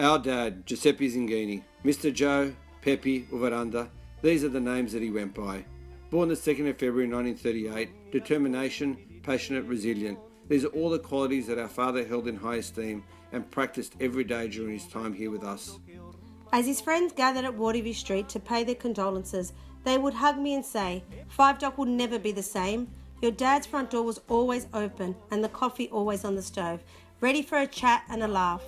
Our dad, Giuseppe Zinghini, Mr. Joe, Pepe, Uvaranda, these are the names that he went by. Born the 2nd of February 1938, determination, passionate, resilient. These are all the qualities that our father held in high esteem and practiced every day during his time here with us. As his friends gathered at Waterview Street to pay their condolences, they would hug me and say, "Five Dock will never be the same. Your dad's front door was always open and the coffee always on the stove, ready for a chat and a laugh."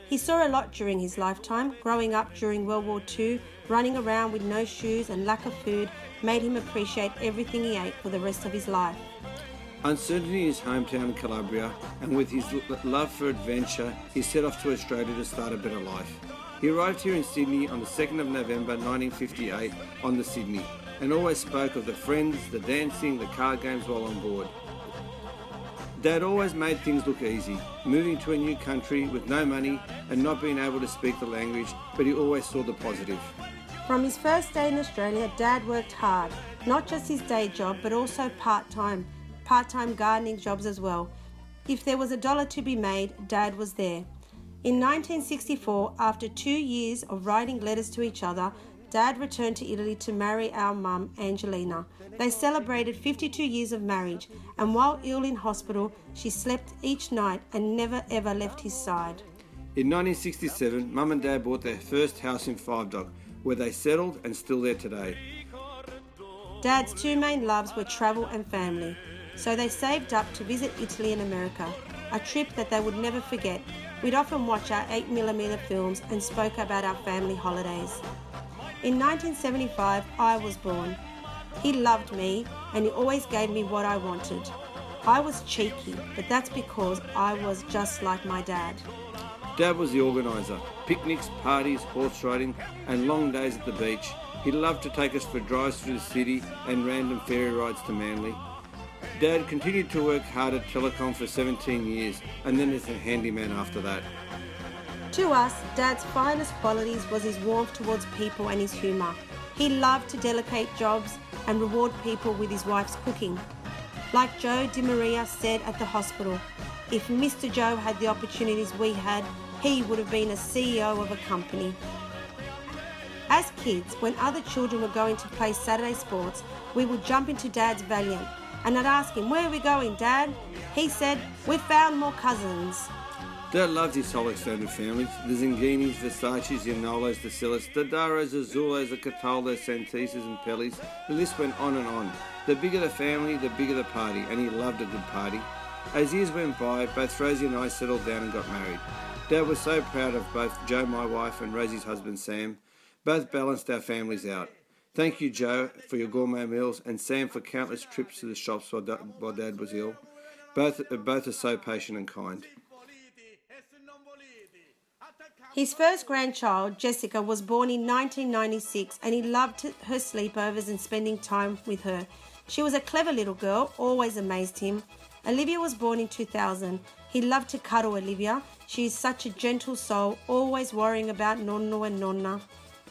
He saw a lot during his lifetime. Growing up during World War II, running around with no shoes and lack of food made him appreciate everything he ate for the rest of his life. Uncertainty in his hometown in Calabria, and with his love for adventure, he set off to Australia to start a better life. He arrived here in Sydney on the 2nd of November 1958 on the Sydney, and always spoke of the friends, the dancing, the card games while on board. Dad always made things look easy, moving to a new country with no money and not being able to speak the language, but he always saw the positive. From his first day in Australia, Dad worked hard, not just his day job, but also part-time gardening jobs as well. If there was $1 to be made, Dad was there. In 1964, after 2 years of writing letters to each other, Dad returned to Italy to marry our mum, Angelina. They celebrated 52 years of marriage, and while ill in hospital, she slept each night and never ever left his side. In 1967, Mum and Dad bought their first house in Five Dock, where they settled and still there today. Dad's two main loves were travel and family, so they saved up to visit Italy and America, a trip that they would never forget. We'd often watch our 8mm films and spoke about our family holidays. In 1975, I was born. He loved me and he always gave me what I wanted. I was cheeky, but that's because I was just like my dad. Dad was the organiser. Picnics, parties, horse riding and long days at the beach. He loved to take us for drives through the city and random ferry rides to Manly. Dad continued to work hard at Telecom for 17 years and then as a handyman after that. To us, Dad's finest qualities was his warmth towards people and his humour. He loved to delegate jobs and reward people with his wife's cooking. Like Joe DiMaria said at the hospital, if Mr. Joe had the opportunities we had, he would have been a CEO of a company. As kids, when other children were going to play Saturday sports, we would jump into Dad's Valiant, and I'd ask him, "Where are we going, Dad?" He said, "We've found more cousins." Dad loved his whole extended families, the Zinghinis, Versace's, the Ionolos, the Sillis, the Daros, the Zulos, the Cataldos, Santises and Pellis. The list went on and on. The bigger the family, the bigger the party, and he loved a good party. As years went by, both Rosie and I settled down and got married. Dad was so proud of both Joe, my wife, and Rosie's husband, Sam. Both balanced our families out. Thank you, Joe, for your gourmet meals, and Sam for countless trips to the shops while Dad was ill. Both are so patient and kind. His first grandchild, Jessica, was born in 1996 and he loved her sleepovers and spending time with her. She was a clever little girl, always amazed him. Olivia was born in 2000. He loved to cuddle Olivia. She is such a gentle soul, always worrying about Nonno and Nonna.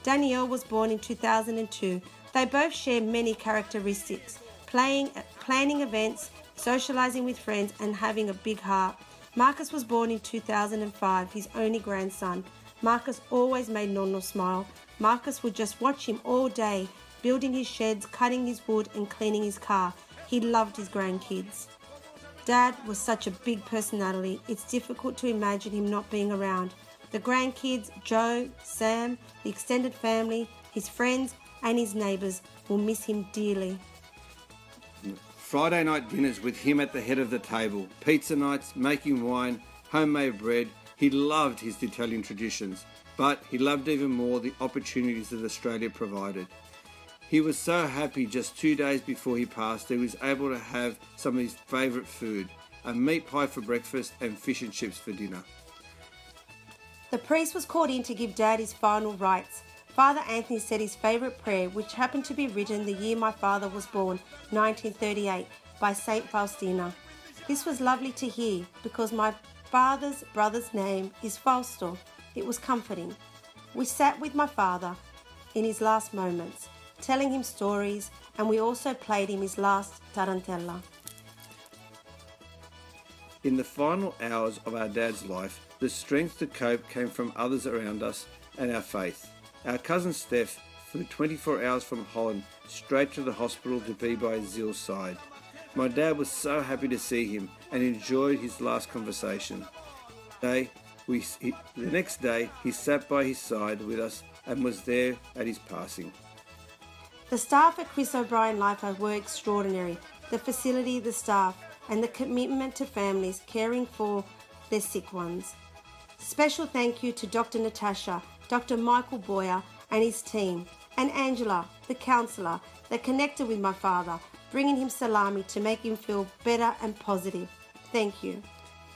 Danielle was born in 2002. They both share many characteristics, planning events, socializing with friends and having a big heart. Marcus was born in 2005, his only grandson. Marcus always made Nonno smile. Marcus would just watch him all day, building his sheds, cutting his wood and cleaning his car. He loved his grandkids. Dad was such a big personality, it's difficult to imagine him not being around. The grandkids, Joe, Sam, the extended family, his friends and his neighbours will miss him dearly. Friday night dinners with him at the head of the table, pizza nights, making wine, homemade bread. He loved his Italian traditions, but he loved even more the opportunities that Australia provided. He was so happy just 2 days before he passed that he was able to have some of his favourite food, a meat pie for breakfast and fish and chips for dinner. The priest was called in to give Dad his final rites. Father Anthony said his favourite prayer, which happened to be written the year my father was born, 1938, by Saint Faustina. This was lovely to hear because my father's brother's name is Fausto. It was comforting. We sat with my father in his last moments, telling him stories, and we also played him his last tarantella. In the final hours of our dad's life, the strength to cope came from others around us and our faith. Our cousin Steph flew 24 hours from Holland straight to the hospital to be by Zill's side. My dad was so happy to see him and enjoyed his last conversation. The next day, he sat by his side with us and was there at his passing. The staff at Chris O'Brien Life Home were extraordinary. The facility, the staff, and the commitment to families caring for their sick ones. Special thank you to Dr. Natasha, Dr. Michael Boyer and his team, and Angela, the counsellor, that connected with my father, bringing him salami to make him feel better and positive. Thank you.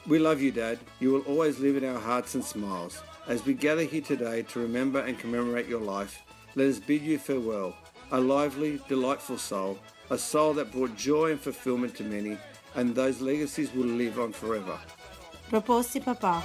We love you, Dad. You will always live in our hearts and smiles. As we gather here today to remember and commemorate your life, let us bid you farewell. A lively, delightful soul, a soul that brought joy and fulfillment to many, and those legacies will live on forever. Proposti Papa.